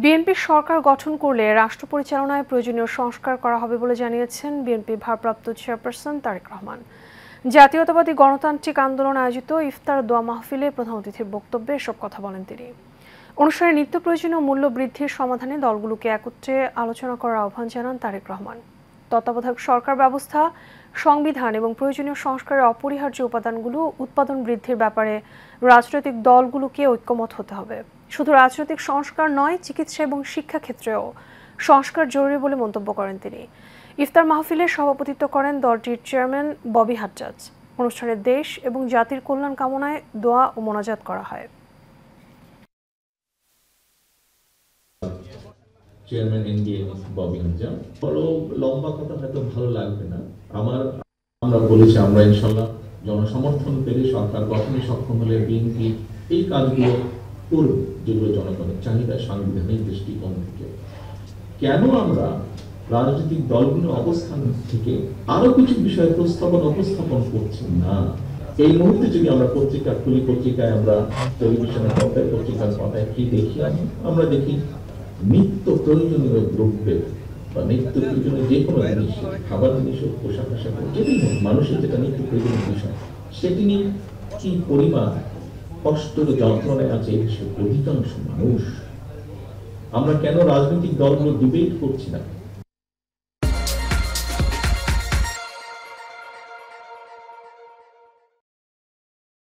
BNP সরকার গঠন করলে রাষ্ট্র পরিচালনায় প্রয়োজনীয় সংস্কার করা হবে বলে জানিয়েছেন বিএনপির ভারপ্রাপ্ত চেয়ারপারসন তারেক রহমান। জাতীয়তাবাদী গণতান্ত্রিক আন্দোলন আয়োজিত ইফতার দোয়া মাহফিলে প্রধান অতিথির বক্তব্যে এসব কথা বলেন তিনি। অনুষ্ঠানে নিত্য প্রয়োজনীয় মূল্য বৃদ্ধির সমাধানে দলগুলোকে একত্রে আলোচনা করার আহ্বান জানান তারেক রহমান। তত্ত্বাবধায়ক সরকার ব্যবস্থা, সংবিধান এবং প্রয়োজনীয় সংস্কারের অপরিহার্য উপাদানগুলো উৎপাদন বৃদ্ধির ব্যাপারে রাজনৈতিক দলগুলোকে ঐক্যমত হতে হবে। শুধু রাজনৈতিক সংস্কার নয়, চিকিৎসা এবং শিক্ষা ক্ষেত্রেও সংস্কার জরুরি বলে মন্তব্য করেন তিনি। ইফতার মাহফিলে সভাপতিত্ব করেন দলটির চেয়ারম্যান ববি হাজ্জাজ। অনুষ্ঠানে দেশ এবং জাতির কল্যাণ কামনায় দোয়া ও মোনাজাত করা হয়। চেয়ারম্যান এনডিএ ববি হাজ্জাজ বড় লম্বা কথা হয়তো ভালো লাগবে না। আমরা বলেছি আমরা ইনশাআল্লাহ জনসমর্থন পেলে সরকার গঠনে সক্ষম হলে বিএনপি এই কাজগুলো করবে যেগুলো জনগণের চাহিদা সাংবিধানিক দৃষ্টিকোণ থেকে। কেন আমরা রাজনৈতিক দলগুলোর অবস্থান থেকে আরো কিছু বিষয় উপস্থাপন করছি না? এই মুহূর্তে যদি আমরা পত্রিকা খুলি, পত্রিকায় আমরা টেলিভিশনের পর্দায় পত্রিকার পাতায় কি দেখি? আমরা দেখি নিত্য প্রয়োজনীয় দ্রব্যের বা নিত্য প্রয়োজনীয় যে কোনো জিনিস, খাবার জিনিস হোক, পোশাক আশাক হোক, যেটি হোক, মানুষের যেটা নিত্য প্রয়োজনীয় বিষয়, সেটি নিয়ে কি পরিমাণ কষ্টের যন্ত্রণায় আছে এই দেশের অধিকাংশ মানুষ। আমরা কেন রাজনৈতিক দলগুলো ডিবেট করছি না?